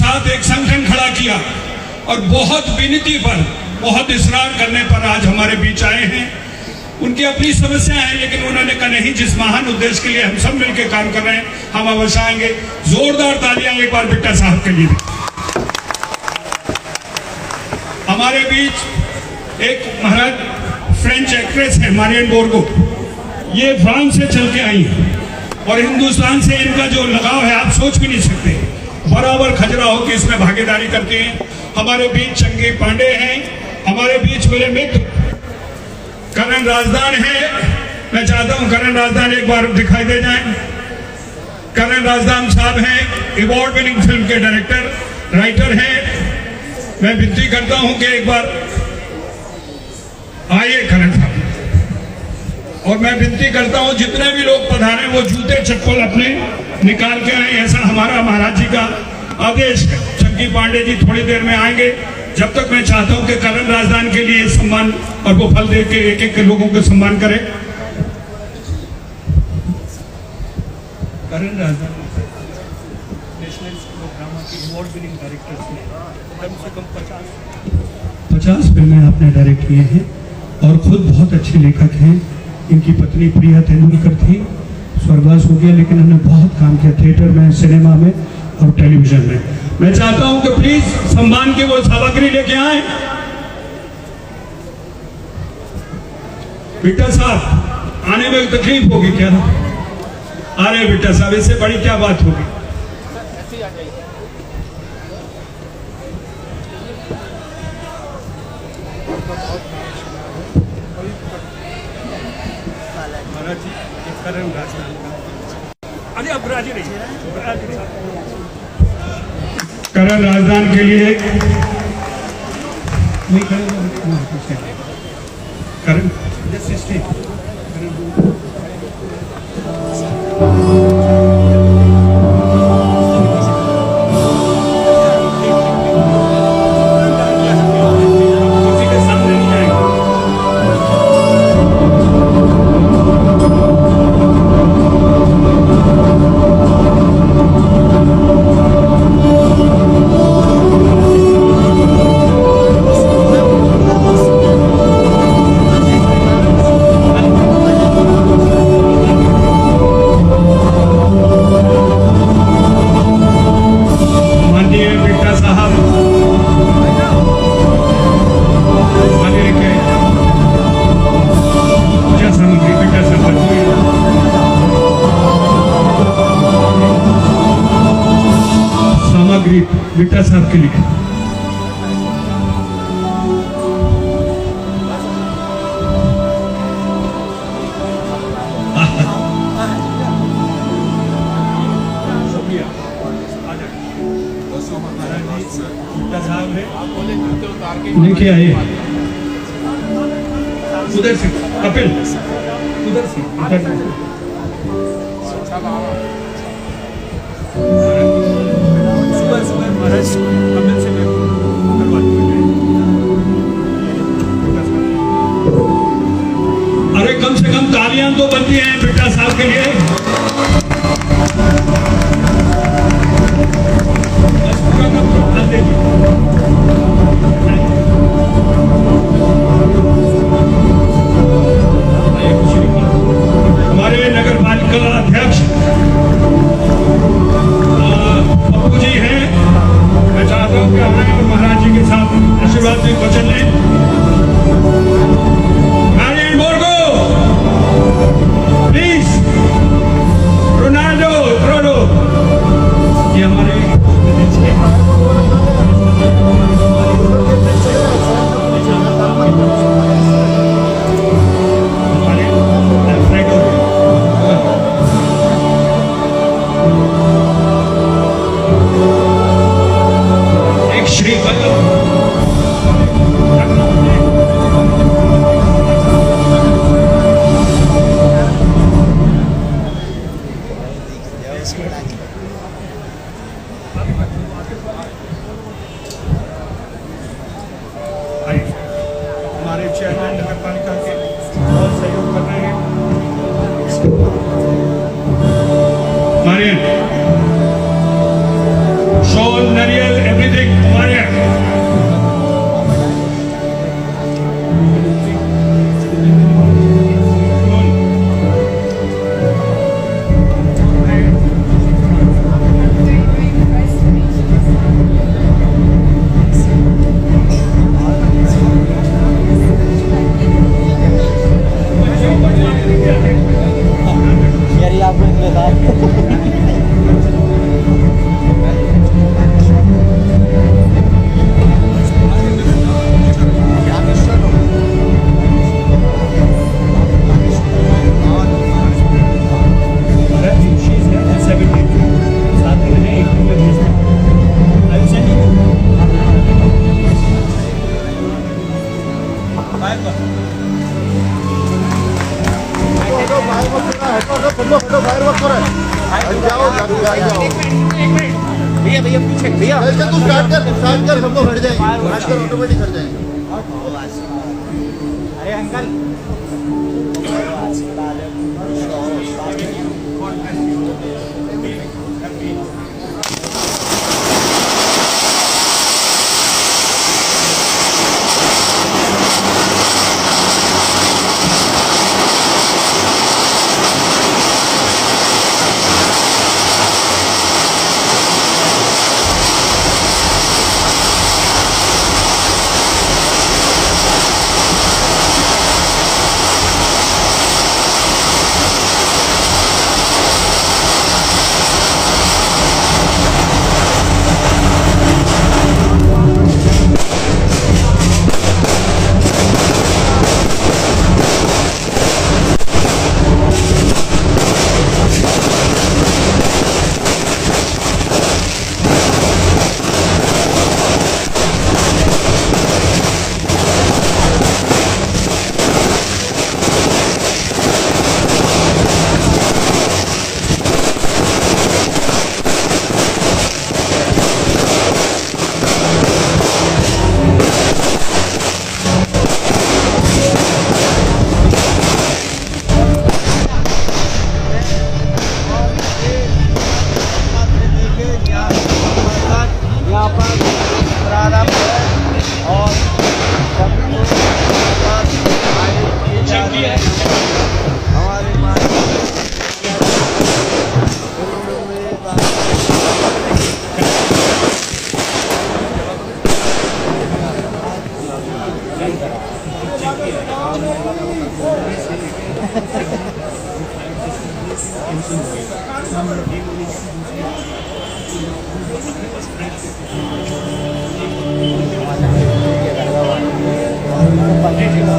साथ एक संगठन खड़ा किया और बहुत विनती पर, बहुत इसरार करने पर आज हमारे बीच आए हैं। उनकी अपनी समस्या है, लेकिन उन्होंने कहा नहीं, जिस महान उद्देश्य के लिए हम सब मिलकर काम कर रहे हैं, हम अवश्य आएंगे। जोरदार तालियां एक बार बिट्टा साहब के लिए। हमारे बीच एक महाराज फ्रेंच एक्ट्रेस है मारियन बोर्गो, ये फ्रांस से चल के आई है और हिंदुस्तान से इनका जो लगाव है आप सोच भी नहीं सकते। बराबर खजुराहो की इसमें भागीदारी करती हैं। हमारे बीच चंगी पांडे हैं, हमारे बीच मेरे मित्र करण राजदान है। मैं चाहता हूं करण राजदान एक बार दिखाई दे जाएं। करण राजदान साहब हैं, अवार्ड विनिंग फिल्म के डायरेक्टर, राइटर हैं। मैं विनती करता हूं कि एक बार आइए करण साहब। और मैं विनती करता हूं जितने भी लोग पधारे वो जूते चप्पल अपने निकाल के आए, ऐसा हमारा महाराज जी का आदेश है। चंकी पांडे जी थोड़ी देर में आएंगे। जब तक मैं चाहता हूं कि करण राजदान के लिए सम्मान और वो फल दे के एक एक लोगों को सम्मान करें। करण राजदान नेशनल ड्रामा की अवार्ड विनिंग डायरेक्टर्स में कम से कम 50 फिल्में आपने डायरेक्ट किए हैं और खुद बहुत अच्छे लेखक हैं। इनकी पत्नी प्रिया तेंदुलकर थी, स्वर्गवास हो गया, लेकिन हमने बहुत काम किया थिएटर में, सिनेमा में और टेलीविजन में। मैं चाहता हूं कि प्लीज सम्मान की वो सामग्री लेके आए। बिट्टा साहब आने में तकलीफ होगी क्या? अरे बिट्टा साहब, इससे बड़ी क्या बात होगी। करण राजदान के लिए करण बिट्टा साहब के लिए। लेके आइए उधर से, कपिल उधर से, अरे कम से कम तालियां तो बनती हैं बिट्टा साहब के लिए। हमारे नगर पालिका अध्यक्ष पप्पू जी हैं। मैं चाहता हूं कि आए और महाराज जी के साथ आशीर्वाद से वचन लें। मारियन बोर्गो प्लीज, रोनाल्डो रोडो, ये हमारे एक श्री हमारे चेयरमैन नगर पालिका के बहुत सहयोग कर रहे हैं। मारियन शॉल नरियल ऐसे तू स्टार्ट कर हम लोग हट जाएंगे, हट कर ऑटोमेटिक हट जाएंगे। अरे अंकल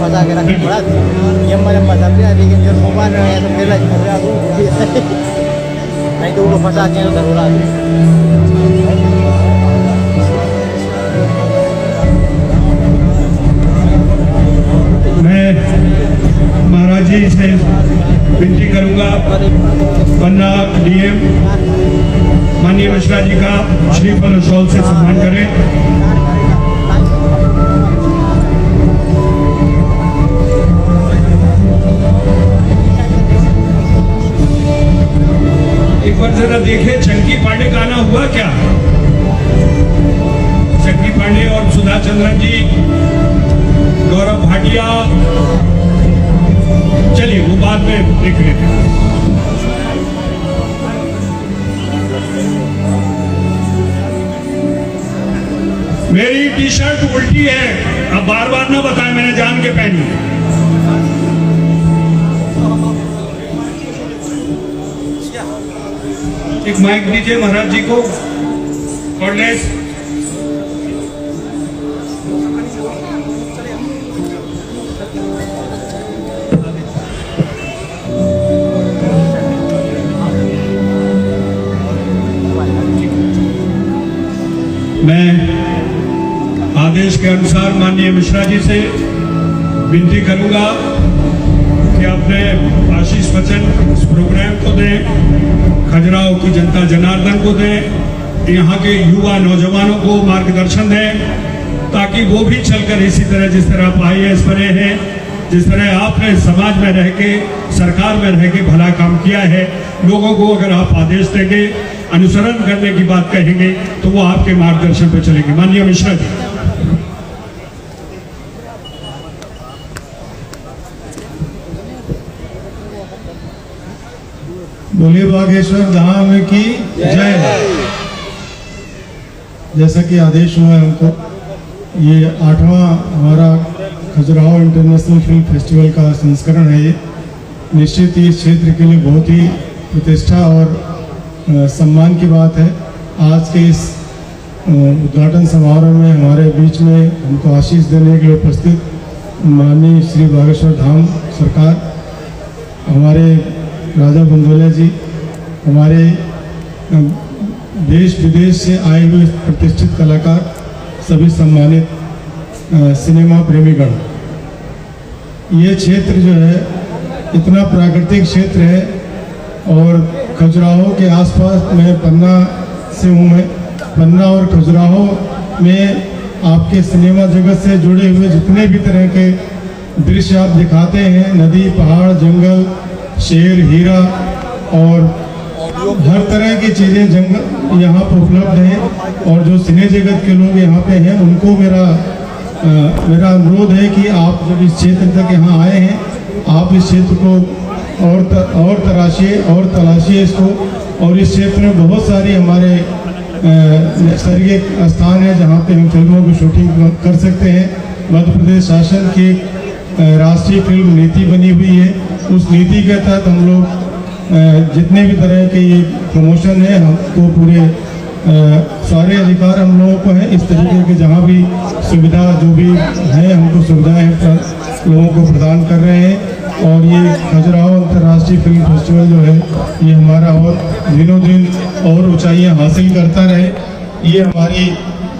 फंसा के रखना पड़ा ये मैंने मजा भी आ लेकिन जब मोबाइल रहा तो मेरा नहीं तो वो फंसा के उधर उड़ा मैं महाराज जी से विनती करूंगा पन्ना डीएम माननीय मिश्रा जी का श्रीफल और शॉल से सम्मान करें। एक बार जरा देखे चंकी पांडे का आना हुआ क्या? चंकी पांडे और सुधा चंद्रन जी, गौरव भाटिया, चलिए वो बाद में देख लेते हैं। मेरी टी शर्ट उल्टी है, अब बार बार ना बताएं, मैंने जान के पहनी है। एक माइक दीजिए महाराज जी को। कॉर्डलेस मैं आदेश के अनुसार माननीय मिश्रा जी से विनती करूंगा कि अपने आशीष वचन इस प्रोग्राम को दें, खजुराहो की जनता जनार्दन को दें, यहाँ के युवा नौजवानों को मार्गदर्शन दें, ताकि वो भी चलकर इसी तरह जिस तरह आप IAS बने हैं, जिस तरह आपने समाज में रह के सरकार में रह के भला काम किया है, लोगों को अगर आप आदेश देंगे, अनुसरण करने की बात कहेंगे तो वो आपके मार्गदर्शन पर चलेंगे। माननीय मिश्रा जी। बोलिए बागेश्वर धाम की जय। जैसा कि आदेश हुआ है हमको, ये 8वां हमारा खजुराहो इंटरनेशनल फिल्म फेस्टिवल का संस्करण है। ये निश्चित ही इस क्षेत्र के लिए बहुत ही प्रतिष्ठा और सम्मान की बात है। आज के इस उद्घाटन समारोह में हमारे बीच में हमको आशीष देने के लिए उपस्थित माननीय श्री बागेश्वर धाम सरकार, हमारे राजा बंदोले जी, हमारे देश विदेश से आए हुए प्रतिष्ठित कलाकार, सभी सम्मानित सिनेमा प्रेमीगण। ये क्षेत्र जो है इतना प्राकृतिक क्षेत्र है और खजुराहो के आसपास, मैं पन्ना से हूँ मैं, पन्ना और खजुराहो में आपके सिनेमा जगत से जुड़े हुए जितने भी तरह के दृश्य आप दिखाते हैं, नदी, पहाड़, जंगल, शेर, हीरा और हर तरह की चीज़ें जंगल यहाँ पर उपलब्ध हैं। और जो सिने जगत के लोग यहाँ पे हैं उनको मेरा अनुरोध है कि आप जब इस क्षेत्र तक यहाँ आए हैं, आप इस क्षेत्र को और तराशिए और तलाशिए इसको। और इस क्षेत्र में बहुत सारी हमारे नैसर्गिक स्थान है जहाँ पे हम फिल्मों की शूटिंग कर सकते हैं। मध्य प्रदेश शासन की राष्ट्रीय फिल्म नीति बनी हुई है, उस नीति के तहत हम लोग जितने भी तरह के ये प्रमोशन है हमको पूरे सारे अधिकार हम लोगों को है। इस तरीके के जहाँ भी सुविधा जो भी है हमको सुविधाएं लोगों को प्रदान कर रहे हैं। और ये खजुराहो अंतर्राष्ट्रीय फिल्म फेस्टिवल जो है ये हमारा और दिनों दिन और ऊंचाइयां हासिल करता रहे, ये हमारी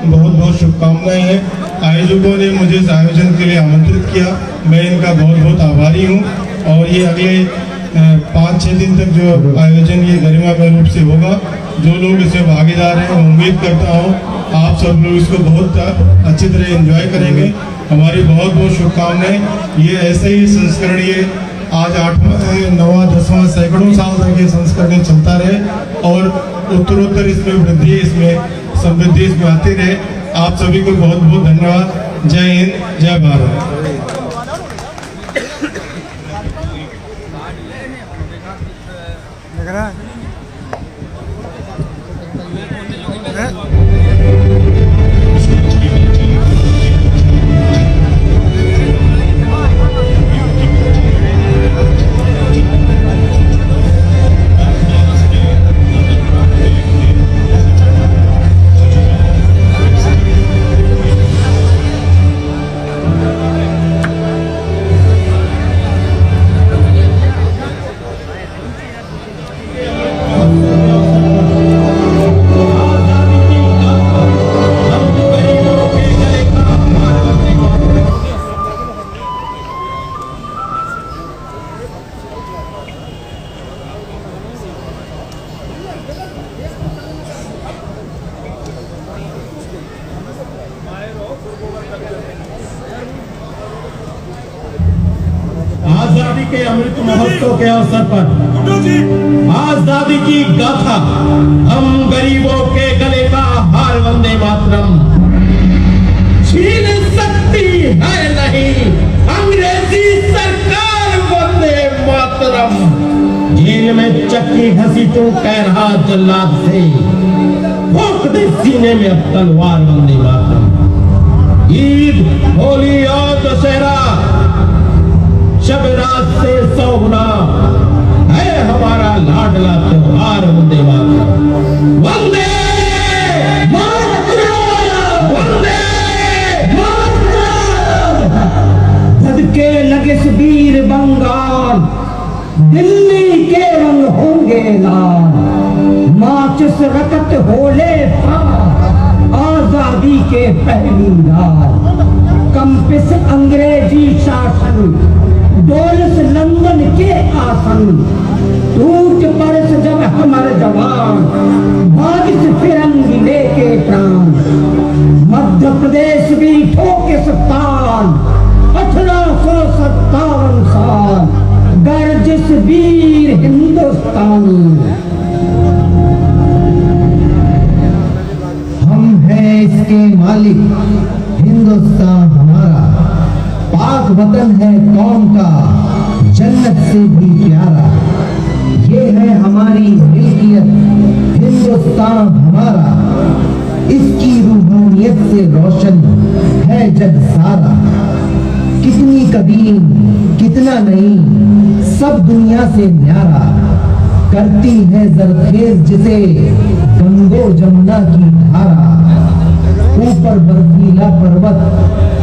बहुत बहुत शुभकामनाएं हैं। आयोजकों ने मुझे इस आयोजन के लिए आमंत्रित किया, मैं इनका बहुत बहुत आभारी हूँ। और ये अगले 5-6 दिन तक जो आयोजन ये गरिमामय रूप से होगा, जो लोग इसमें भागीदार हैं उम्मीद करता हूँ आप सब लोग इसको बहुत अच्छी तरह एंजॉय करेंगे। हमारी बहुत बहुत शुभकामनाएं। ये ऐसे ही संस्करण ये आज 8वां 9वां 10वां सैकड़ों साल तक ये संस्करण चलता रहे और उत्तरोत्तर इसमें वृद्धि, इसमें समृद्धि इसमें आती रहे। आप सभी को बहुत बहुत धन्यवाद। जय हिंद, जय भारत। आजादी के अमृत महोत्सव के अवसर पर आजादी की गाथा, हम गरीबों के गले का हार, वंदे मातरम। छीन सकती है नहीं अंग्रेजी सरकार, वंदे मातरम। जेल में चक्की घसी तो कह रहा जल्लाद से, ठोक दे सीने में अब तलवार, वंदे मातरम। ईद, होली और दशहरा शब रात से 100 गुना है हमारा लाडला त्योहार, वंदे मातरम। वंदे मातरम, वंदे मातरम। धधके लगे वीर बंगाल, दिल्ली के रंग होंगे लाल। माचिस रकत होले आजादी के पहली रात। कंपिस अंग्रेजी शासन, डोलस लंदन के आसन। टूट परस जब हमारे जवान, बारिश फिरंगी लेके प्राण। मध्य प्रदेश भी ठोके सत्तान, 1857 साल गर्जिश वीर हिंदुस्तानी। हम हैं इसके मालिक, हिंदुस्तान हमारा। पाक वतन है कौम का, जन्नत से भी प्यारा। ये है हमारी मिल्कियत, हिंदुस्तान हमारा। इसकी रूहानियत से रोशन है जग सारा। कितनी कदीम कितना नहीं, सब दुनिया से न्यारा। करती है जरखेज जिसे गंगो जमुना की धारा। ऊपर बर्फीला पर्वत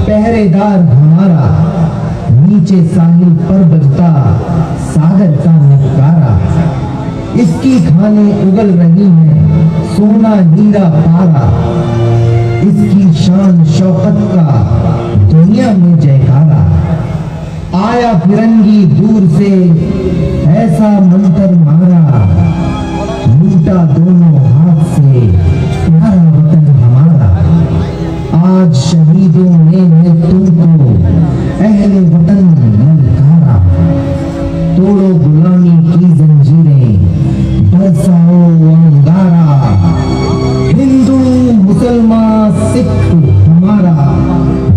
पहरेदार हमारा, नीचे साहिल पर बजता सागर का नजारा। इसकी खानें उगल रही हैं सोना हीरा पारा। इसकी शान शौकत का दुनिया में जयकारा। आया फिरंगी दूर से ऐसा मंत्र मारा, लूटा दोनों हाथ से प्यारा आज शहीदों ने तुमको अहले वतन ललकारा, तोड़ो गुलामी की जंजीरें, बरसाओ अंगारा, हिंदू मुसलमान सिख हमारा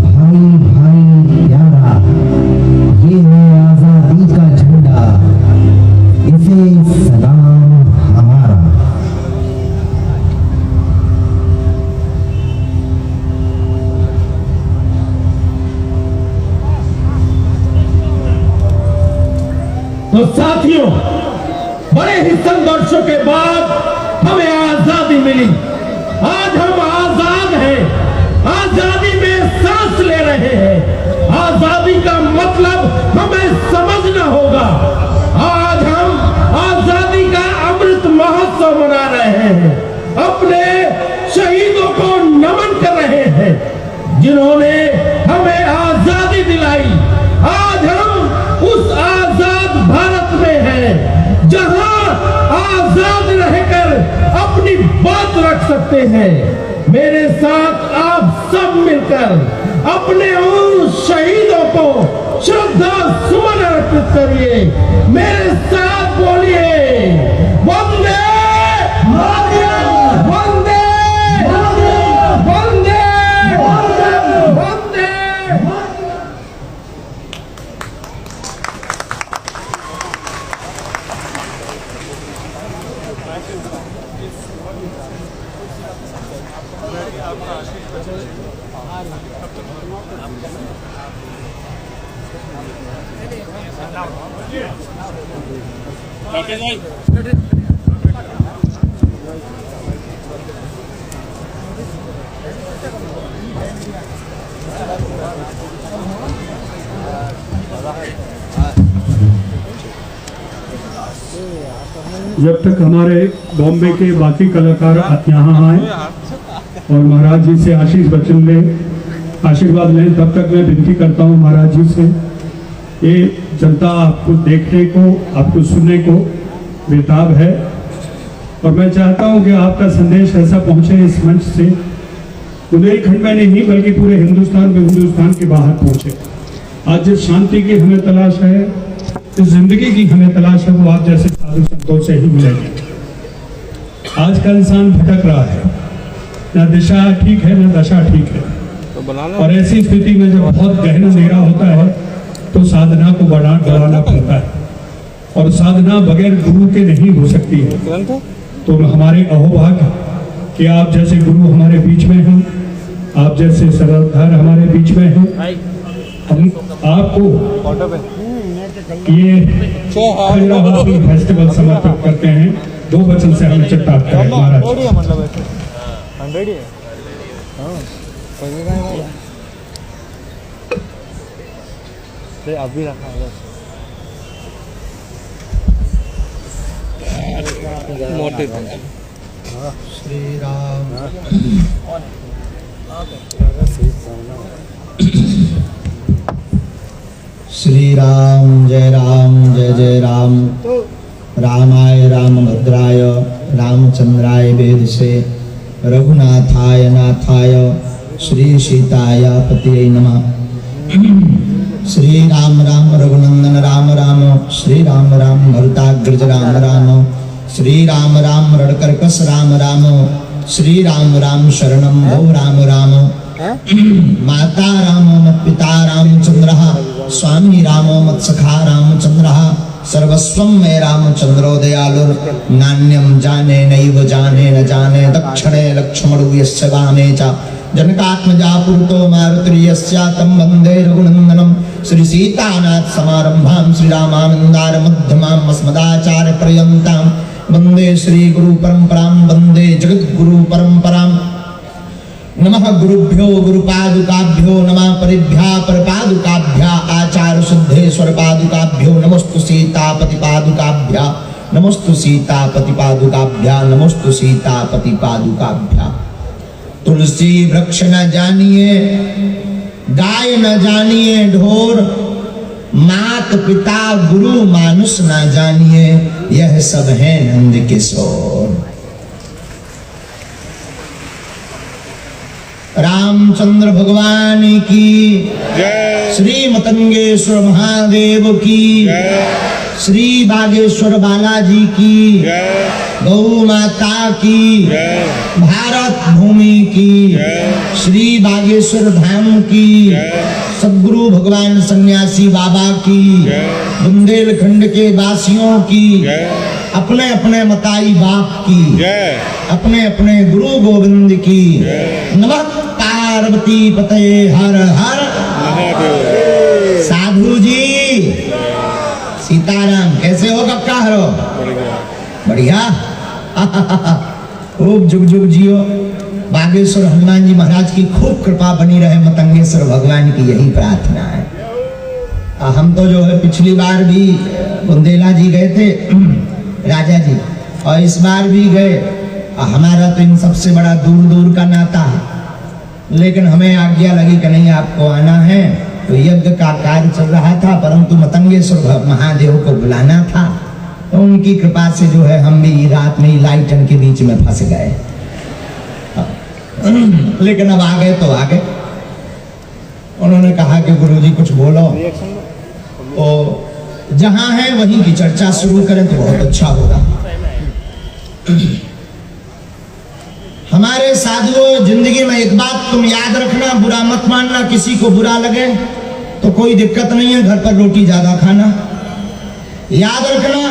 भाई भाई प्यारा, ये है आजादी का झंडा, इसे सलाम हमारा। तो साथियों, बड़े ही संघर्षों के बाद हमें आजादी मिली। आज हम आजाद हैं, आजादी में सांस ले रहे हैं। आजादी का मतलब हमें समझना होगा। आज हम आजादी का अमृत महोत्सव मना रहे हैं, अपने शहीदों को नमन कर रहे हैं जिन्होंने हमें आजादी दिलाई। आज हम उस आजाद भारत में हैं जहां आजाद रहकर अपनी बात रख सकते हैं। मेरे साथ आप सब मिलकर अपने उन शहीदों को श्रद्धा सुमन अर्पित करिए। मेरे साथ बोलिए, वंदे मातरम, वंदे मातरम, वंदे मातरम, वंदे। जब तक हमारे बॉम्बे के बाकी कलाकार यहाँ आए और महाराज जी से आशीष वचन लें, आशीर्वाद लें, तब तक मैं विनती करता हूँ महाराज जी से, ये जनता आपको देखने को, आपको सुनने को बेताब है और मैं चाहता हूँ कि आपका संदेश ऐसा पहुँचे इस मंच से, बुंदेलखंड में नहीं बल्कि पूरे हिंदुस्तान में, हिंदुस्तान के बाहर पहुँचे। आज जिस शांति की हमें तलाश है, इस जिंदगी की हमें तलाश है, वो आप जैसे साधु संतों से ही मिलेगी। आज का इंसान भटक रहा है, न दिशा ठीक है न दशा ठीक है, और ऐसी स्थिति में जब बहुत गहरा अंधेरा होता है तो साधना को बढ़ाना पड़ता है, और साधना बगैर गुरु के नहीं हो सकती है। तो हमारे अहोभाग्य कि आप जैसे गुरु हमारे बीच में हैं, आप जैसे सरदार हमारे बीच में हैं। हम आपको ये खजुराहो फेस्टिवल समर्पित करते हैं। 2 वचन से हम चिट्ठाते हैं महाराज। अभी रखा है मोटे श्री राम श्री राम जय जय राम। रामाय रामभद्राय रामचंद्राय वेदसे रघुनाथाय नाथाय श्री सीताय पतये नमः। श्री राम राम रघुनंदन राम राम, श्री राम राम भरताग्रज राम राम, श्री राम राम रणकर्कश राम राम, श्री राम राम शरणं भो राम राम। माता रामो मत् पिता रामचंद्रः, स्वामी रामो मत् सखा रामचंद्रः, सर्वस्वं मे रामचंद्रो दयालुर्, नान्यं जाने नैव जाने न जाने, दक्षिणे लक्ष्मणो यस्य वामे च जनकात्मजा पुरतो मारुतिर्यस्य तं वन्दे रघुनन्दनं। श्री सीतानाथ समारंभां श्री रामानन्दार मध्यमां अस्मदाचार्य पर्यन्तां वन्दे श्री गुरु परंपरां, वन्दे जगद्गुरु परंपरां। नमः गुरुभ्यो गुरुपादुकाभ्यो, नमः परिभ्या परपादुकाभ्या, आचार्य शुद्धेश्वर पादुकाभ्यो, नमस्तु सीतापति पादुकाभ्या, नमस्तु सीतापति पादुकाभ्या, नमस्तु सीतापति पादुकाभ्या। तुलसी वृक्ष न जानिए, गाय न जानिए ढोर, मात पिता गुरु मानुष न जानिए, यह सब है नंद किशोर। रामचंद्र भगवान की श्री मतंगेश्वर महादेव की श्री बागेश्वर बालाजी की गौ माता की भारत भूमि की श्री बागेश्वर धाम की सद्गुरु भगवान सन्यासी बाबा की बुंदेलखंड के वासियों की अपने अपने मताई बाप की अपने अपने गुरु गोविंद की नमः पार्वती पते हर हर साधु जी सीताराम कैसे हो कक्का हरो बढ़िया खूब जुग जुग जियो बागेश्वर हनुमान जी महाराज की खूब कृपा बनी रहे मतंगेश्वर भगवान की यही प्रार्थना है। हम तो जो है पिछली बार भी बुंदेला जी गए थे राजा जी और इस बार भी गए। हमारा तो इन सबसे बड़ा दूर दूर का नाता है लेकिन हमें आज्ञा लगी कि नहीं आपको आना है तो यज्ञ का कार्य चल रहा था परंतु मतंगेश्वर महादेव को बुलाना था तो उनकी कृपा से जो है हम भी रात में लाइटन के बीच में फंस गए लेकिन अब आ गए तो आ गए। उन्होंने कहा कि गुरुजी कुछ बोलो तो जहां है वहीं की चर्चा शुरू करें तो बहुत अच्छा होगा। हमारे साधुओं जिंदगी में एक बात तुम याद रखना बुरा मत मानना किसी को बुरा लगे तो कोई दिक्कत नहीं है घर पर रोटी ज्यादा खाना। याद रखना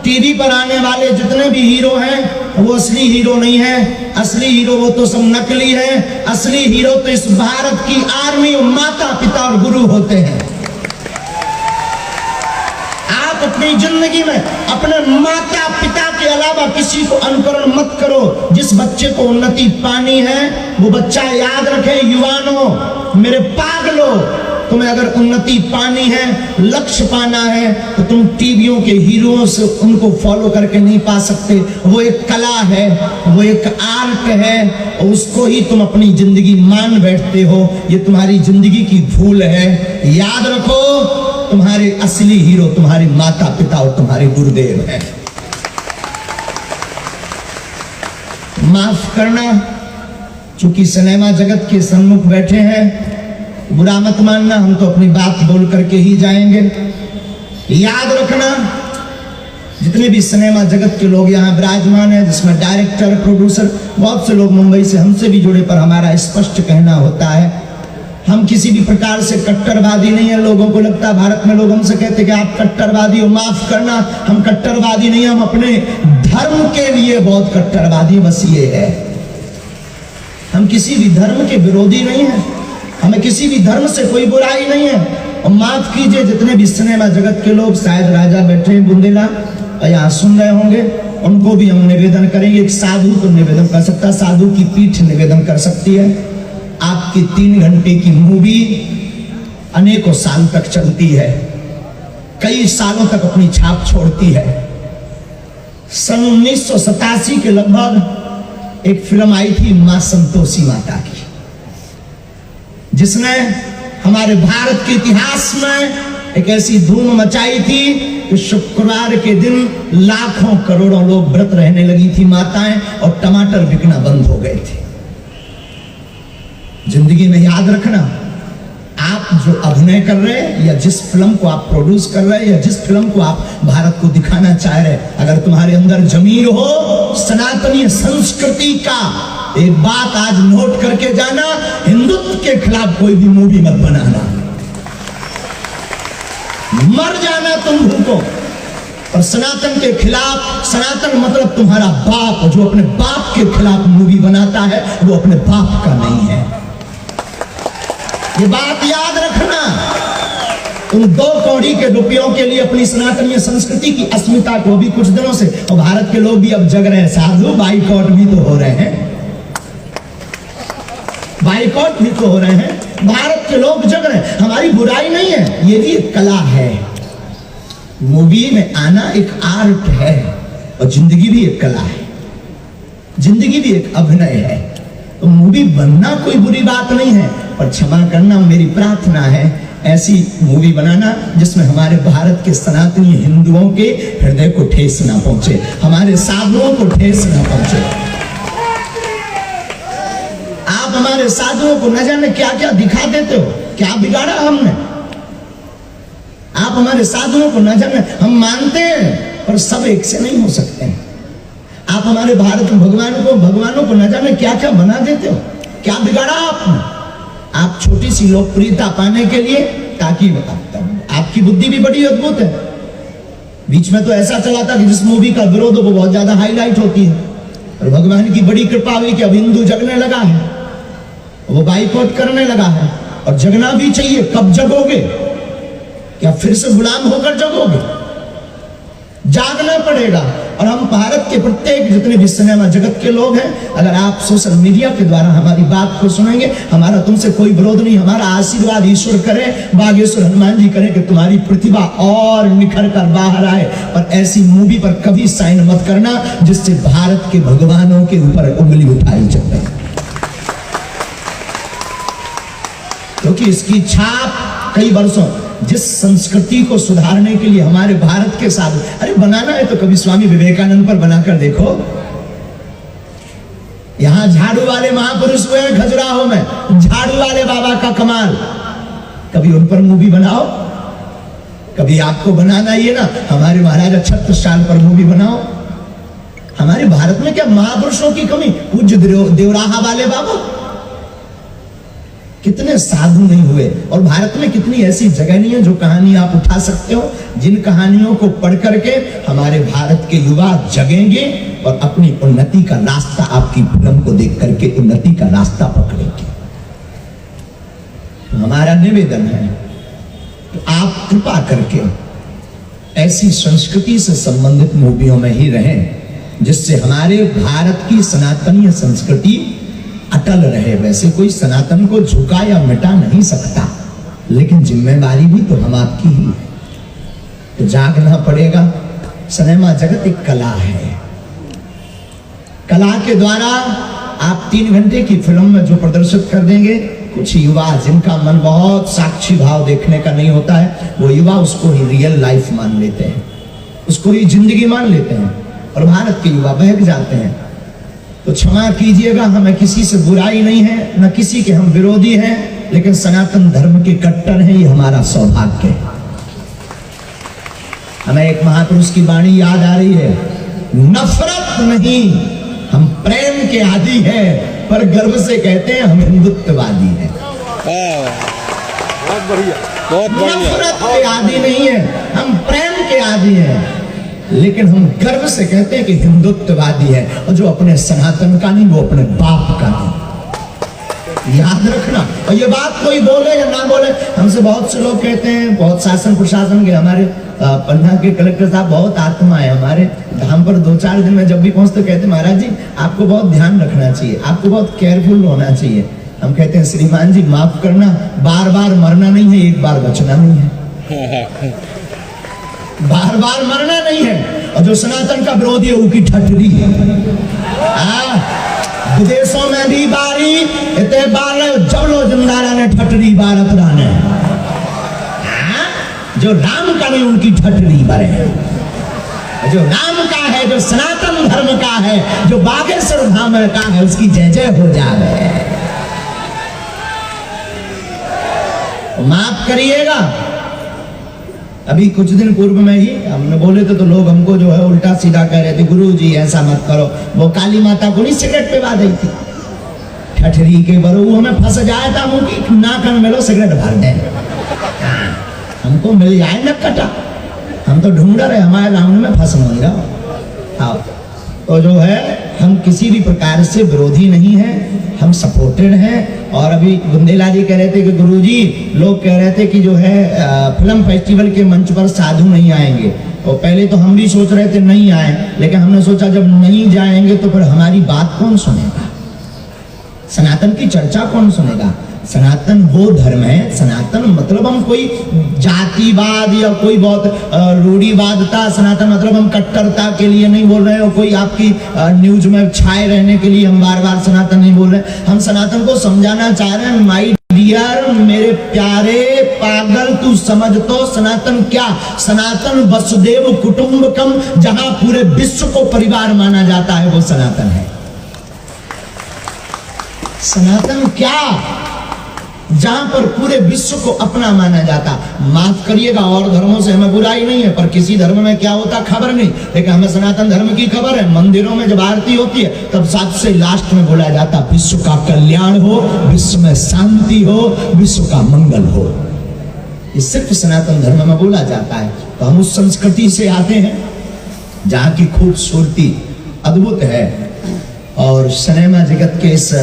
टीवी पर आने वाले जितने भी हीरो हैं वो असली हीरो नहीं है। असली हीरो वो तो सब नकली है। असली हीरो तो इस भारत की आर्मी माता पिता और गुरु होते हैं। आप अपनी जिंदगी में अपने माता पिता के अलावा किसी को अनुकरण मत करो। जिस बच्चे को उन्नति पानी है वो बच्चा याद रखे युवानों मेरे पागलों तुम्हें अगर उन्नति पानी है लक्ष्य पाना है तो तुम टीवियों के हीरोओं से उनको फॉलो करके नहीं पा सकते। वो एक कला है वो एक आर्ट है और उसको ही तुम अपनी जिंदगी मान बैठते हो। ये तुम्हारी जिंदगी की भूल है। याद रखो तुम्हारे असली हीरो तुम्हारे माता पिता और तुम्हारे गुरुदेव है। माफ करना चूंकि सिनेमा जगत के सन्मुख बैठे हैं बुरा मत मानना हम तो अपनी बात बोल करके ही जाएंगे। याद रखना जितने भी सिनेमा जगत के लोग यहाँ विराजमान हैं जिसमें डायरेक्टर प्रोड्यूसर बहुत से लोग मुंबई से हमसे भी जुड़े पर हमारा स्पष्ट कहना होता है हम किसी भी प्रकार से कट्टरवादी नहीं है। लोगों को लगता है भारत में लोग हमसे कहते हैं कि आप कट्टरवादी हो। माफ करना हम कट्टरवादी नहीं हम अपने धर्म के लिए बहुत कट्टरवादी बस ये है। हम किसी भी धर्म के विरोधी नहीं है। हमें किसी भी धर्म से कोई बुराई नहीं है। और माफ कीजिए जितने भी सिनेमा जगत के लोग शायद राजा बैठे हैं बुंदेला यहाँ सुन रहे होंगे उनको भी हम निवेदन करेंगे। एक साधु तो निवेदन कर सकता साधु की पीठ निवेदन कर सकती है। आपकी 3 घंटे की मूवी अनेकों साल तक चलती है कई सालों तक अपनी छाप छोड़ती है। सन 1987 के लगभग एक फिल्म आई थी मां संतोषी माता की जिसने हमारे भारत के इतिहास में एक ऐसी धूम मचाई थी कि शुक्रवार के दिन लाखों करोड़ों लोग व्रत रहने लगी थी माताएं और टमाटर बिकना बंद हो गए थे। जिंदगी में याद रखना आप जो अभिनय कर रहे हैं या जिस फिल्म को आप प्रोड्यूस कर रहे हैं या जिस फिल्म को आप भारत को दिखाना चाह रहे हैं अगर तुम्हारे अंदर जमीर हो सनातनी संस्कृति का एक बात आज नोट करके जाना हिंदुत्व के खिलाफ कोई भी मूवी मत बनाना। मर जाना तुम भूखो और सनातन के खिलाफ सनातन मतलब तुम्हारा बाप जो अपने बाप के खिलाफ मूवी बनाता है वो अपने बाप का नहीं है। ये बात याद रखना। उन 2 कौड़ी के रुपयों के लिए अपनी सनातनीय संस्कृति की अस्मिता को भी कुछ दिनों से और भारत के लोग भी अब जग रहे हैं। साधु बाइकआउट भी तो हो रहे हैं बाइकआउट भी तो हो रहे हैं। भारत के लोग जग रहे हैं। हमारी बुराई नहीं है ये भी एक कला है। मूवी में आना एक आर्ट है और जिंदगी भी एक कला है। जिंदगी भी एक अभिनय है। तो मूवी बनना कोई बुरी बात नहीं है पर क्षमा करना मेरी प्रार्थना है ऐसी मूवी बनाना जिसमें हमारे भारत के सनातनी हिंदुओं के हृदय को ठेस ना पहुंचे हमारे साधुओं को ठेस ना पहुंचे। आप हमारे साधुओं को न जाने क्या क्या दिखा देते हो, क्या बिगाड़ा हमने? आप हमारे साधुओं को न जाने, हम मानते हैं पर सब एक से नहीं हो सकते हैं। आप हमारे भारत भगवानों को न जाने क्या क्या बना देते हो, क्या बिगाड़ा आपने? आप छोटी सी लोकप्रियता पाने के लिए, ताकि आपकी बुद्धि भी बड़ी अद्भुत है। बीच में तो ऐसा चला था कि जिस मूवी का विरोध हो वो बहुत ज्यादा हाईलाइट होती है, और भगवान की बड़ी कृपा हुई कि अब हिंदू जगने लगा है, वो बाइकआउट करने लगा है। और जगना भी चाहिए। कब जगोगे? क्या फिर से गुलाम होकर जगोगे? जागना पड़ेगा। और हम भारत के प्रत्येक जितने भी सिनेमा जगत के लोग हैं, अगर आप सोशल मीडिया के द्वारा हमारी बात को सुनेंगे, हमारा तुमसे कोई विरोध नहीं, हमारा आशीर्वाद ईश्वर करे, बागेश्वर हनुमान जी करे कि तुम्हारी प्रतिभा और निखर कर बाहर आए। पर ऐसी मूवी पर कभी साइन मत करना जिससे भारत के भगवानों के ऊपर उंगली उठाई जाए, क्योंकि इसकी छाप कई वर्षों, जिस संस्कृति को सुधारने के लिए हमारे भारत के साथ, अरे बनाना है तो कभी स्वामी विवेकानंद पर बनाकर देखो। यहां झाड़ू वाले महापुरुष हुए हैं खजुराहो में, झाड़ू वाले बाबा का कमाल, कभी उन पर मूवी बनाओ। कभी आपको बनाना ही है ना, हमारे महाराजा छत्रसाल पर मूवी बनाओ। हमारे भारत में क्या महापुरुषों की कमी? पूज्य देवराहा वाले बाबा कितने साधु नहीं हुए। और भारत में कितनी ऐसी जगह नहीं है जो कहानी आप उठा सकते हो, जिन कहानियों को पढ़ करके हमारे भारत के युवा जगेंगे और अपनी उन्नति का रास्ता, आपकी फिल्म को देख करके उन्नति का रास्ता पकड़ेंगे। तो हमारा निवेदन है तो आप कृपा करके ऐसी संस्कृति से संबंधित मूवियों में ही रहें जिससे हमारे भारत की सनातनीय संस्कृति अटल रहे। वैसे कोई सनातन को झुका या मिटा नहीं सकता, लेकिन जिम्मेदारी भी तो हम आपकी ही है, तो जागना पड़ेगा। सिनेमा जगत एक कला है, कला के द्वारा आप 3 घंटे की फिल्म में जो प्रदर्शित कर देंगे, कुछ युवा जिनका मन बहुत साक्षी भाव देखने का नहीं होता है, वो युवा उसको ही रियल लाइफ मान लेते हैं, उसको ही जिंदगी मान लेते हैं, और भारत के युवा बहक जाते हैं। तो क्षमा कीजिएगा, हमें किसी से बुराई नहीं है, न किसी के हम विरोधी हैं, लेकिन सनातन धर्म के कट्टर हैं, ये हमारा सौभाग्य है। हमें एक महापुरुष की वाणी याद आ रही है, नफरत नहीं, हम प्रेम के आदी हैं, पर गर्व से कहते हैं हम हिंदुत्ववादी हैं। बहुत बढ़िया, बहुत बढ़िया। नफरत के आदी नहीं है, हम प्रेम के आदी हैं, लेकिन हम गर्व से कहते हैं कि हिंदुत्ववादी है। और जो अपने सनातन का नहीं, वो अपने बाप का नहीं, याद रखना। और ये बात कोई बोले या ना बोले, हमसे बहुत से लोग कहते हैं, बहुत शासन प्रशासन के, हमारे पन्ना के कलेक्टर साहब बहुत आत्मा है, हमारे धाम पर 2-4 दिन में जब भी पहुंचते कहते महाराज जी आपको बहुत ध्यान रखना चाहिए, आपको बहुत केयरफुल होना चाहिए। हम कहते हैं श्रीमान जी माफ करना, बार बार मरना नहीं है, एक बार बचना नहीं है, बार बार मरना नहीं है। और जो सनातन का विरोधी है उसकी ठठरी है। विदेशों में भी बारी इतने बार जब लो जिंदारा ने ठठरी भारत राने, जो राम का नहीं उनकी ठठरी बरे, जो राम का है, जो सनातन धर्म का है, जो बागेश्वर धाम का है, उसकी जय जय हो जाए। माफ करिएगा, अभी कुछ दिन पूर्व में ही हमने बोले थे तो लोग हमको जो है उल्टा सीधा कह रहे थे, गुरुजी ऐसा मत करो। वो काली माता को नहीं सिगरेट पे बात आई थी, ठठरी के बरो हमें फंस जाए था, मुंह की नाक में लो सिगरेट भर दे, हमको मिल जाए न कटा, हम तो ढूंढ रहे, हमारे राउंड में फंस नहीं रहा। हाँ, तो जो है हम किसी भी प्रकार से विरोधी नहीं है, हम सपोर्टेड हैं। और अभी बुंदेला जी कह रहे थे कि गुरुजी लोग कह रहे थे कि जो है फिल्म फेस्टिवल के मंच पर साधु नहीं आएंगे, और पहले तो हम भी सोच रहे थे नहीं आए, लेकिन हमने सोचा जब नहीं जाएंगे तो फिर हमारी बात कौन सुनेगा, सनातन की चर्चा कौन सुनेगा। सनातन वो धर्म है, सनातन मतलब हम कोई जातिवाद या कोई बहुत रूढ़िवादता, सनातन मतलब हम कट्टरता के लिए नहीं बोल रहे हैं, और कोई आपकी न्यूज में छाए रहने के लिए हम बार बार सनातन नहीं बोल रहे हैं। हम सनातन को समझाना चाह रहे हैं, माई डियर, मेरे प्यारे पागल, तू समझ तो सनातन क्या, सनातन वसुदेव कुटुंबकम, जहां पूरे विश्व को परिवार माना जाता है वो सनातन है। सनातन क्या, जहां पर पूरे विश्व को अपना माना जाता। माफ करिएगा, और धर्मों से हमें बुराई नहीं है, पर किसी धर्म में क्या होता खबर नहीं, लेकिन हमें सनातन धर्म की खबर है। मंदिरों में जब आरती होती है तब सबसे लास्ट में बोला जाता विश्व का कल्याण हो, विश्व में शांति हो, विश्व का मंगल हो। ये सिर्फ सनातन धर्म में बोला जाता है। तो हम उस संस्कृति से आते हैं जहाँ की खूबसूरती अद्भुत है। और सिनेमा जगत के इस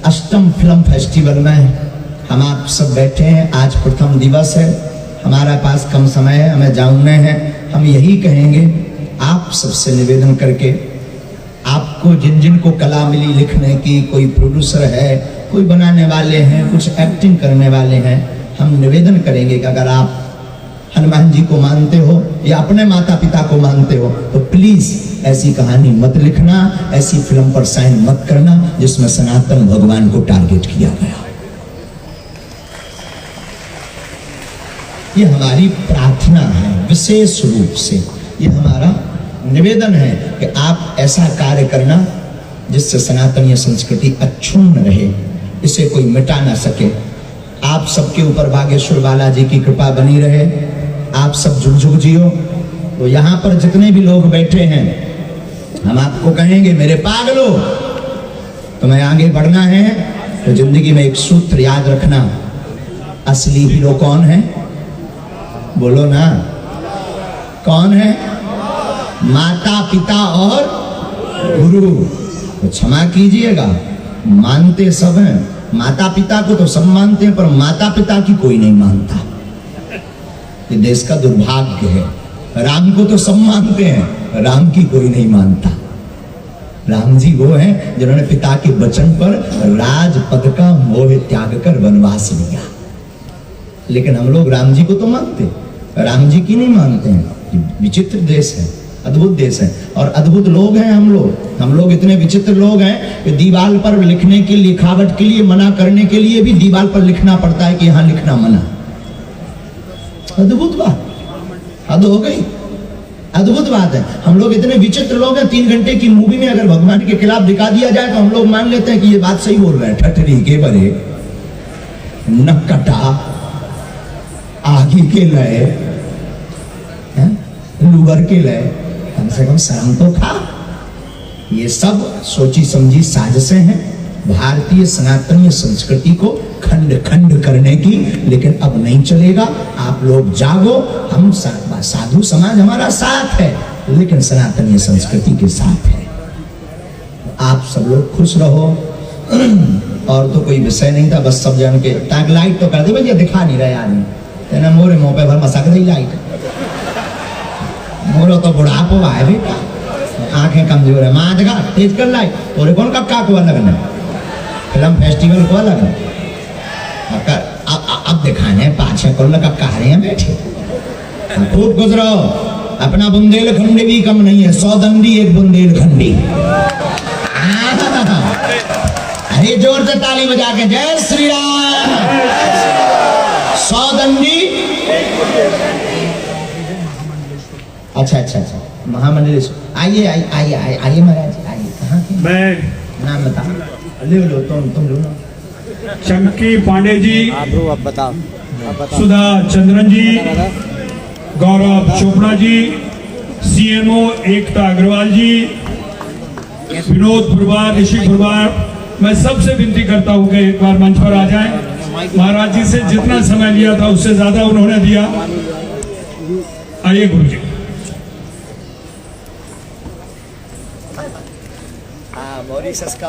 8म फिल्म फेस्टिवल में हम आप सब बैठे हैं। आज प्रथम दिवस है, हमारा पास कम समय है, हमें जानना है। हम यही कहेंगे आप सबसे निवेदन करके, आपको जिन जिन को कला मिली लिखने की, कोई प्रोड्यूसर है, कोई बनाने वाले हैं, कुछ एक्टिंग करने वाले हैं, हम निवेदन करेंगे कि अगर आप हनुमान जी को मानते हो या अपने माता पिता को मानते हो तो प्लीज ऐसी कहानी मत लिखना, ऐसी फिल्म पर साइन मत करना जिसमें सनातन भगवान को टारगेट किया गया। ये हमारी प्रार्थना है, विशेष रूप से ये हमारा निवेदन है कि आप ऐसा कार्य करना जिससे सनातनीय संस्कृति अक्षुण्ण रहे, इसे कोई मिटा ना सके। आप सबके ऊपर बागेश्वर बालाजी की कृपा बनी रहे, आप सब जुग जुग जियो। तो यहाँ पर जितने भी लोग बैठे हैं, हम आपको कहेंगे मेरे पागलो, तुम्हें आगे बढ़ना है तो जिंदगी में एक सूत्र याद रखना, असली हीरो कौन है? बोलो ना, कौन है? माता पिता और गुरु। तो क्षमा कीजिएगा, मानते सब हैं, माता पिता को तो सब मानते हैं, पर माता पिता की कोई नहीं मानता। ये देश का दुर्भाग्य है। राम को तो सब मानते हैं, राम की कोई नहीं मानता। राम जी वो हैं जिन्होंने पिता के वचन पर राजपद का मोह त्याग कर वनवास लिया। लेकिन हम लोग राम जी को तो मानते, राम जी की नहीं मानते हैं। विचित्र देश है, अद्भुत देश है, और अद्भुत लोग हैं हम लोग। हम लोग इतने विचित्र लोग हैं कि दीवार पर लिखने की, लिखावट के लिए मना करने के लिए भी दीवार पर लिखना पड़ता है कि यहाँ लिखना मना। अद्भुत बात, हद हो गई, अद्भुत बात है। हम लोग इतने विचित्र लोग हैं, 3 घंटे की मूवी में अगर भगवान के खिलाफ दिखा दिया जाए तो हम लोग मान लेते हैं कि ये बात सही बोल रहे हैं। ठठरी के बरे, नक्कटा, आगी के लय, लुगर के लय, कम से कम शर्म तो खा। ये सब सोची समझी साजिशें हैं भारतीय सनातनीय संस्कृति को खंड खंड करने की। लेकिन अब नहीं चलेगा, आप लोग जागो। हम साधु समाज हमारा साथ है, लेकिन सनातनीय संस्कृति के साथ है। आप सब लोग खुश रहो। और तो कोई विषय नहीं था, बस सब जन के ताकि लाइट तो कर दे भैया, दिखा नहीं रहे आदमी तेना मोरे मुंह पे भर मसक रही लाइट। मोरो तो बुढ़ापो है बेटा, आंखें कमजोर है, माँ जगह तेज कर लाइट। और कौन कक्का को लगना, फिल्म फेस्टिवल को लगना। अब दिखाने पाछे को कक्का रहे हैं बैठे। खूब गुजरो, अपना बुंदेलखंडी भी कम नहीं है, 100 दंडी 1 बुंदेलखंडी। अरे जोर से ताली बजा के जय श्री राम। 100 दंडी। अच्छा अच्छा अच्छा, महामंडलेश आइए आइए आइए आइए आइए महाराज आइए। कहाँ के? मैं नाम बता लो, तुम लो ना। चंकी पांडे जी, आप बताओ। सुधा चंद्रन जी, गौरव चोपड़ा जी, सीएमओ एकता अग्रवाल जी, विनोद भुरवार, ऋषि भुरवार, मैं सबसे विनती करता हूं कि एक बार मंच पर आ जाएं। महाराज जी से जितना समय लिया था उससे ज्यादा उन्होंने दिया। आइए गुरु जी। मॉरिशस का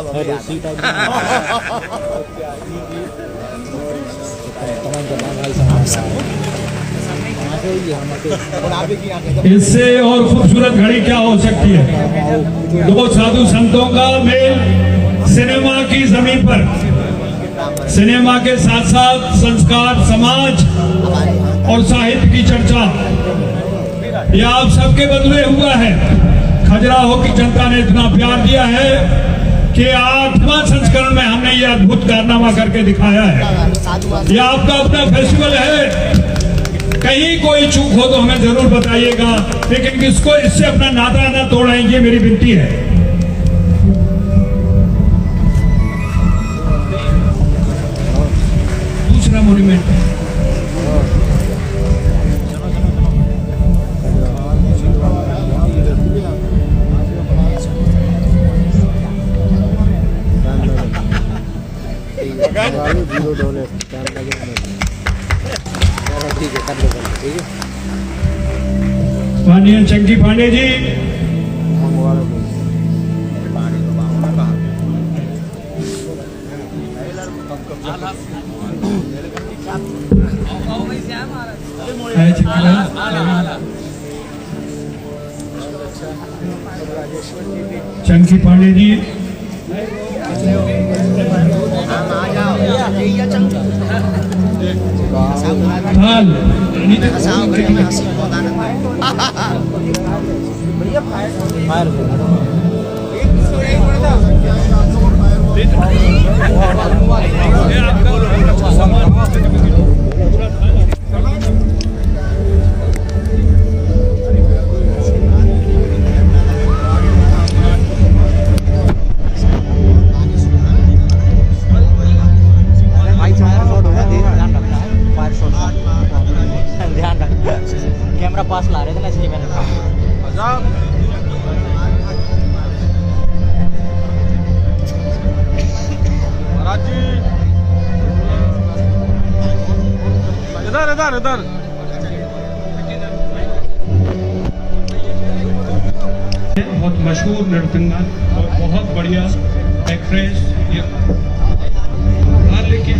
इससे और खूबसूरत घड़ी क्या हो सकती है? 2 साधु संतों का मेल सिनेमा की जमीन पर, सिनेमा के साथ साथ संस्कार, समाज और साहित्य की चर्चा, यह आप सबके बदले हुआ है। खजुराहो की जनता ने इतना प्यार दिया है कि 8वां संस्करण में हमने ये अद्भुत कारनामा करके दिखाया है। यह आपका अपना फेस्टिवल है। कहीं कोई चूक हो तो हमें जरूर बताइएगा, लेकिन किसको इससे अपना नाता ना तोड़ें, ये मेरी विनती है। मोन्यूमेंट है। माननीय चंकी पांडे जी, चंकी पांडे जी, हाल कैमरा पास ला रहे थे ना, इसलिए मैंने कहा। इधर इधर इधर बहुत मशहूर नर्तंगना और बहुत बढ़िया एक्ट्रेस ये लेके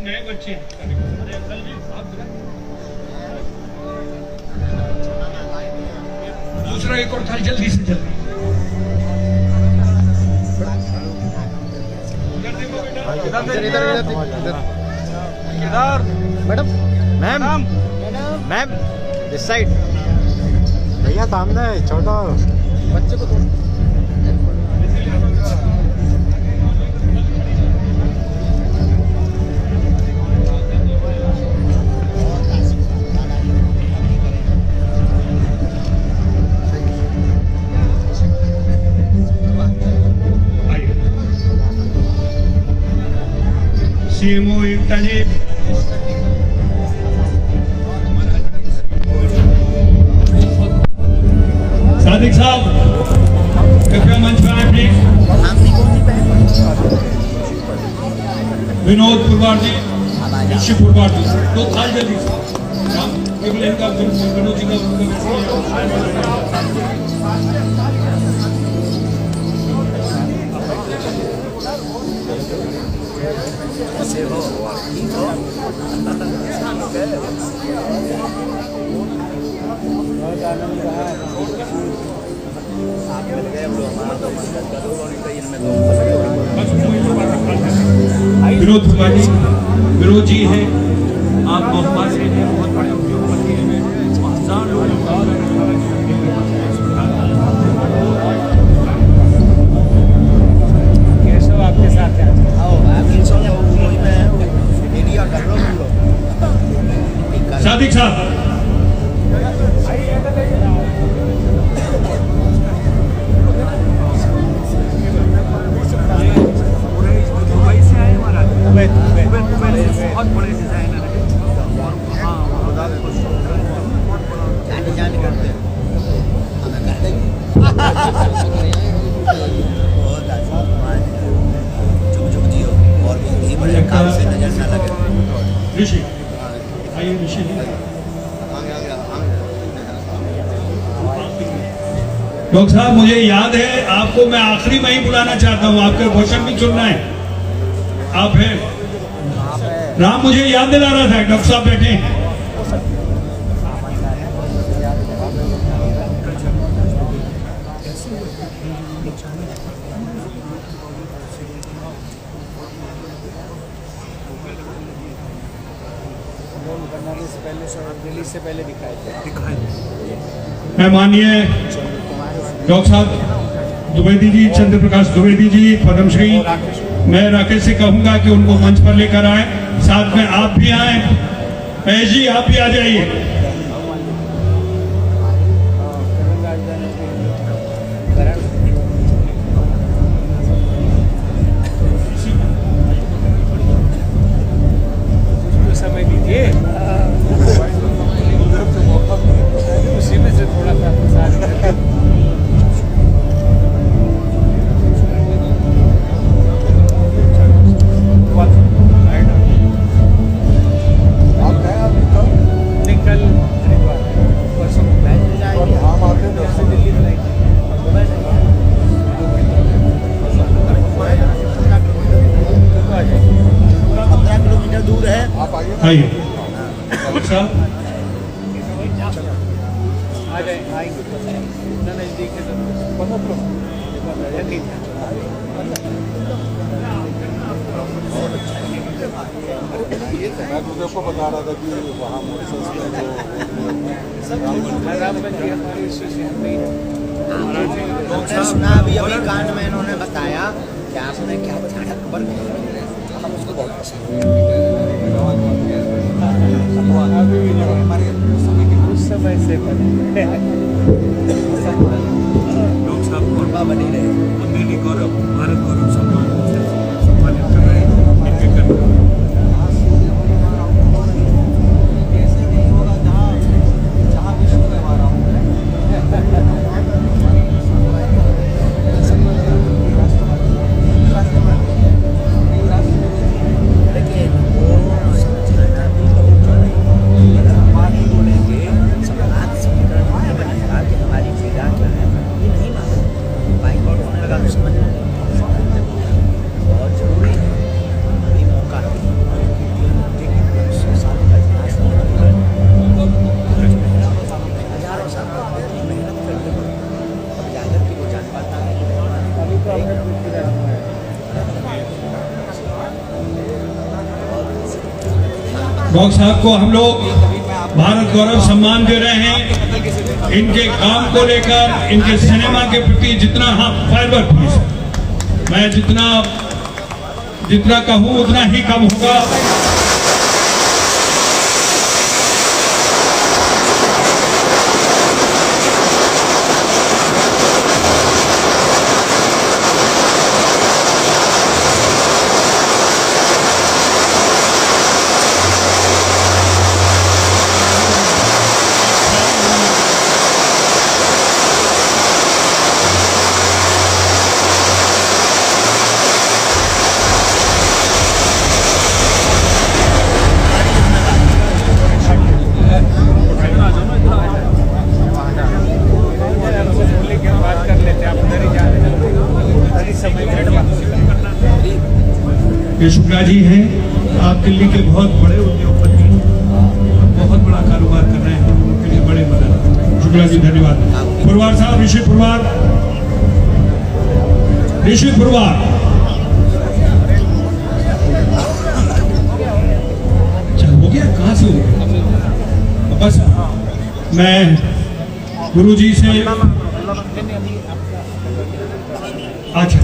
नए बच्चे दूसरा एक और था, जल्दी से जल्दी इधर madam ma'am ma'am this side भैया, सामने छोटा बच्चे को थोड़ा सीएमओ एकता जी, सादिक साहब कृपया मंच पर आए प्लीज। विनोद पुरवार जी, ऋषि पुरवार जी, दो थाल जल्दी केवल इनका विनोद जी का विनोद पुरवार जी, विनोद जी हैं, आप मोहब्बत से हैं, बहुत बड़े उद्योगपति हैं, 1000 लोग आपके साथ है। सादिक साहब, बहुत बड़े डिजाइनर हैं ऋषि, आइए ऋषि जी। डॉक्टर साहब, मुझे याद है आपको मैं आखिरी में ही बुलाना चाहता हूँ, आपका भाषण भी सुनना है। आप हैं राम, मुझे याद दिला रहा था। डॉक्टर साहब बैठे हैं। रिलीज से पहले दिखाए थे। मैं माननीय डॉक्टर साहब द्विवेदी जी, चंद्र प्रकाश द्विवेदी जी, पद्मश्री, मैं राकेश से कहूंगा कि उनको मंच पर लेकर आए, साथ में आप भी आए। महेश जी आप भी आ जाइए। समय दीजिए, उसी में से थोड़ा सा प्रसाद करके निकल परसों हम आते हैं से दिल्ली किलोमीटर दूर है। आप आइए अच्छा आ जाए, आएंगे इतना नजदीक है मैं तुझे को बता रहा था कि वहाँ मॉरिशस में जो सुना अभी कांड में इन्होंने बताया कि आपने क्या बताया खबर हम उसको बहुत उस समय से लोग सब कृपा बनी रहे, बुंदेली गौरव, भारत गौरव सब लोग सम्मानित कर रहे हैं इनके कर्म। ऐसे नहीं होगा जहाँ विश्व में हमारा डॉक्टर साहब को हम लोग भारत गौरव सम्मान दे रहे हैं। इनके काम को लेकर, इनके सिनेमा के प्रति जितना फाइबर प्लीज, मैं जितना कहूँ उतना ही कम होगा। ये शुक्ला जी हैं, आप दिल्ली के बहुत बड़े उद्योगपति, बहुत बड़ा कारोबार कर रहे हैं, उनके लिए बड़े मदद। शुक्ला जी धन्यवाद। पुरवार साहब, ऋषि पुरवार, ऋषि पुरवार। चल हो गया, कहाँ से हो गया? बस मैं गुरुजी से अच्छा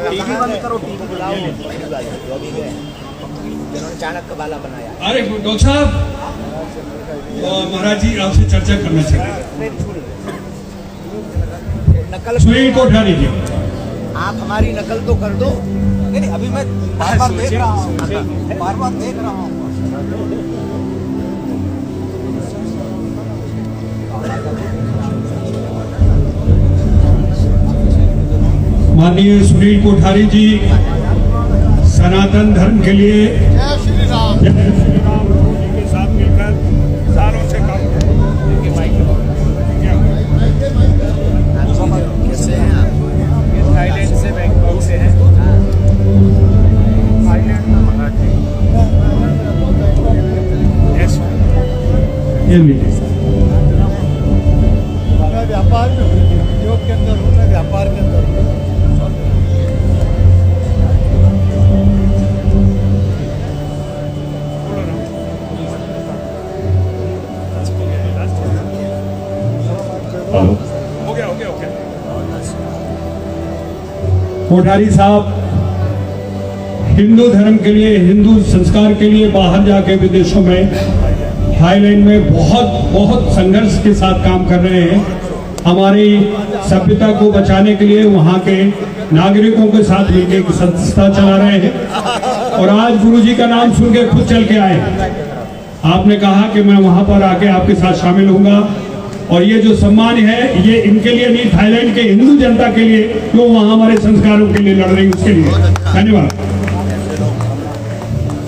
टीवी बंद करो, टीवी बुलाओ, जो भी गए जिन्होंने चाणक्य वाला बनाया। अरे डॉक्टर साहब, महाराज जी आपसे चर्चा करना चाहिए। नकल सुनील कोठारी जी, आप हमारी नकल तो कर दो। नहीं, अभी मैं बार बार देख रहा हूँ, बार-बार देख रहा हूँ। माननीय सुनील कोठारी जी सनातन धर्म के लिए जय श्री राम जी के साथ मिलकर सालों से काम कर रहे हैं। कैसे हैं आप? ये थाईलैंड से, बैंकॉक से हैं। थाईलैंड में मराठी मैं व्यापार में हूँ, उद्योग के अंदर हूँ, मैं व्यापार के अंदर हूँ। हो गया कोठारी साहब हिंदू धर्म के लिए, हिंदू संस्कार के लिए बाहर जाके विदेशों में, थाईलैंड में बहुत संघर्ष के साथ काम कर रहे हैं। हमारी सभ्यता को बचाने के लिए वहाँ के नागरिकों के साथ मिलकर एक संस्था चला रहे हैं। और आज गुरुजी का नाम सुन के खुद चल के आए। आपने कहा कि मैं वहाँ पर आके आपके साथ शामिल होऊंगा, और ये जो सम्मान है ये इनके लिए नहीं, थाईलैंड के हिंदू जनता के लिए जो वहाँ हमारे संस्कारों के लिए लड़ रही है उसके लिए। धन्यवाद।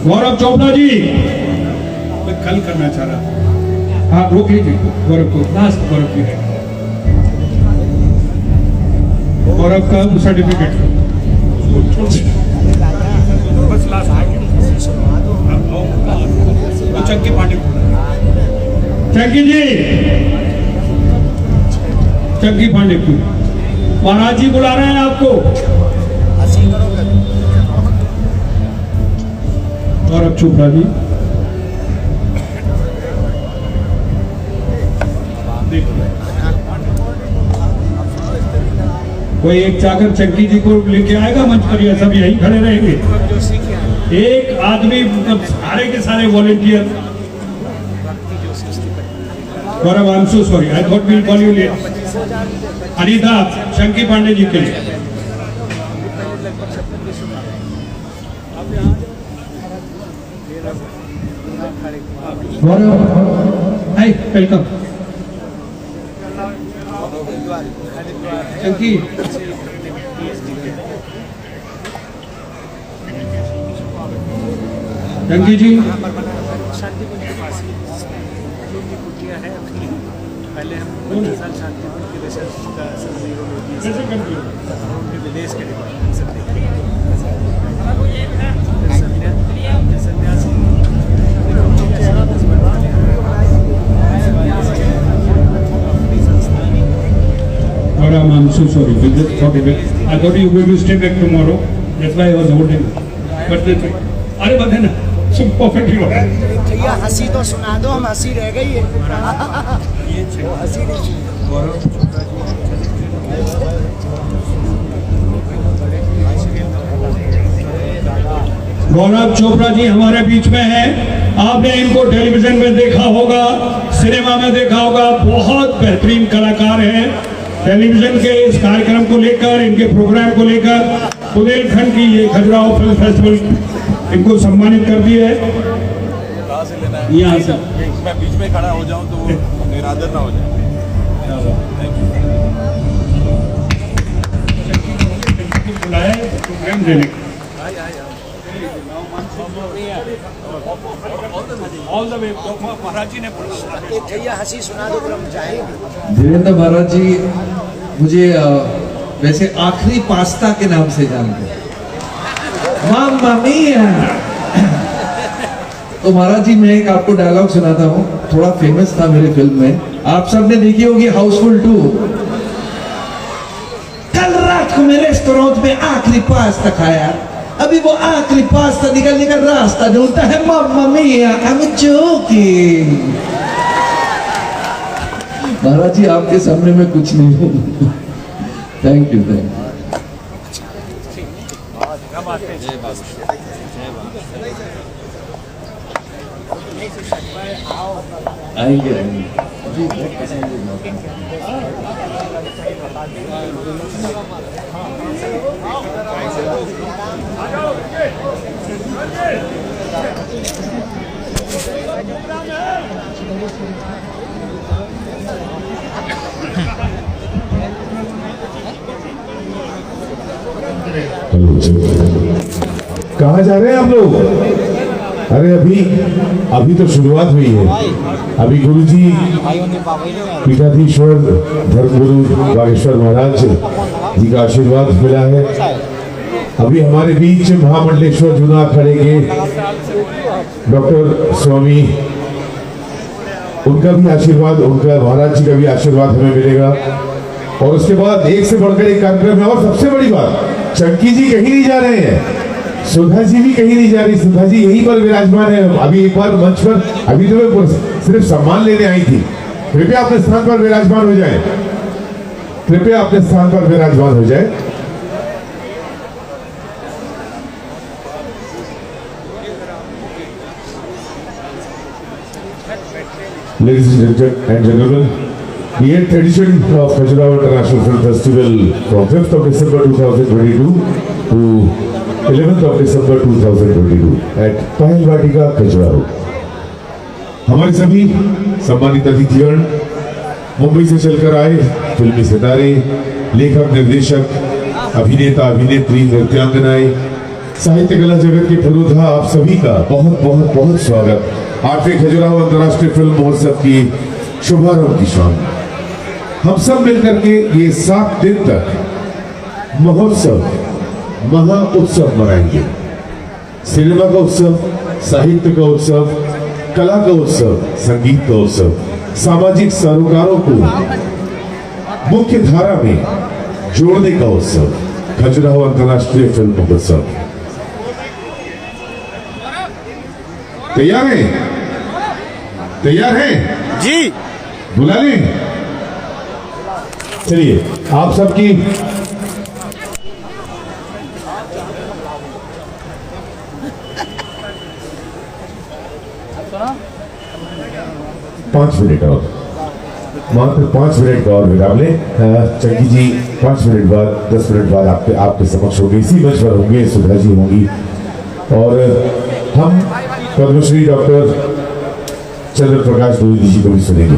गौरव चोपड़ा जी, मैं कल करना चाह रहा था, आप रोक लीजिए गौरव को, लास्ट गौरव की है, गौरव का सर्टिफिकेट बस लास्ट आ गया। चंकी पांडे, चंकी जी, चंकी पांडे को महाराज जी बुला रहे हैं आपको। गौरव चोपड़ा जी, कोई एक चाकर चंकी जी को लेके आएगा मंच पर, या सब यहीं खड़े रहेंगे? एक आदमी, मतलब सारे के सारे volunteer. Gaurav, I am so sorry, I thought will call you late. Anita, Chunky Pandey ji के लिए। Gaurav, hi, welcome. चंकी, चंकी जी, शांतिपुर के पास ही जो भी कुटिया है अपनी, पहले हम 15 साल शांतिपुर के रिसर्च का उनके विदेश के डिपार्टमेंट से सन्यासी I'm so sorry. With this thought, I thought you were going to stay back tomorrow. That's why I was holding. But that's it. अरे बंदे ना, सब perfectly हो रहा है। भैया हंसी तो सुना दो, हम हंसी रह गई है। हंसी नहीं। गौरव चोपड़ा जी हमारे बीच में हैं। आपने इनको टेलीविजन में देखा होगा, सिनेमा में देखा होगा, बहुत बेहतरीन कलाकार हैं। टेलीविजन के इस कार्यक्रम को लेकर, इनके प्रोग्राम को लेकर बुंदेलखंड की ये खजुराहो फिल्म फेस्टिवल इनको सम्मानित कर दिया है। यहाँ से मैं बीच में खड़ा हो जाऊं तो वो निरादर ना हो जाए। बुलाया प्रोग्राम देने ऑल द वे महाराज जी ने बोला। भैया हंसी सुना दो, हम जाएंगे। धीरेन्द्र महाराज जी मुझे वैसे आखिरी पास्ता के नाम से जानते हैं, माम्मा मिया। तो महाराज जी मैं एक आपको डायलॉग सुनाता हूँ, थोड़ा फेमस था मेरे फिल्म में, आप सबने देखी होगी हाउसफुल 2। कल रात को मैं रेस्टोरेंट में आखिरी पास्ता खाया, अभी वो आखिरी पास्ता निकलने का रास्ता ढूंढता है। माम्मा मिया, आई एम जोकिंग। महाराज जी आपके सामने मैं कुछ नहीं हूँ। Thank you, thank you. आएंगे कहाँ जा रहे हैं आप लोग? अरे अभी तो शुरुआत हुई है। अभी गुरुजी पीठाधीश्वर धर्मगुरु बागेश्वर महाराज जी का आशीर्वाद मिला है। अभी हमारे बीच महामंडलेश्वर जूना अखाड़े के डॉक्टर स्वामी, उनका भी आशीर्वाद, उनका महाराज जी का भी आशीर्वाद हमें मिलेगा। और उसके बाद एक से बढ़कर एक कार्यक्रम है। और सबसे बड़ी बात, चंकी जी कहीं नहीं जा रहे हैं, सुधा जी भी कहीं नहीं जा रही। सुधा जी यहीं पर विराजमान है। अभी एक बार मंच पर, अभी तो मैं सिर्फ सम्मान लेने आई थी। कृपया अपने स्थान पर विराजमान हो जाए, कृपया अपने स्थान पर विराजमान हो जाए। Ladies and gentlemen, the 8th edition of Khajuraho International Film Festival from 5th of December 2022 to 11th of December 2022 at Pahil Vatika, Khajuraho. हमारे सभी सम्मानित अतिथिगण, मुंबई से चलकर आए फिल्मी सितारे, लेखक, निर्देशक, अभिनेता, अभिनेत्री, नृत्यांगनाएं, साहित्य कला जगत के पुरोधा, आप सभी का बहुत बहुत बहुत स्वागत 8वें खजुराहो अंतर्राष्ट्रीय फिल्म महोत्सव की शुभारंभ की शाम। हम सब मिलकर के ये 7 दिन तक महोत्सव, महा उत्सव मनाएंगे। सिनेमा का उत्सव, साहित्य का उत्सव, कला का उत्सव, संगीत का उत्सव, सामाजिक सरोकारों को मुख्य धारा में जोड़ने का उत्सव, खजुराहो अंतर्राष्ट्रीय फिल्म महोत्सव। तैयार हैं? तैयार हैं? जी। बुला लें? चलिए, आप सबकी 5 मिनट और, मात्र 5 मिनट का और विराम लें। चंकी जी 5 मिनट बाद, 10 मिनट बाद आपके समक्ष होंगे, इसी मंच पर होंगे, सुधा जी होंगी और हम पद्मश्री डॉक्टर चंद्र प्रकाश द्विवेदी जी को भी सुनेंगे।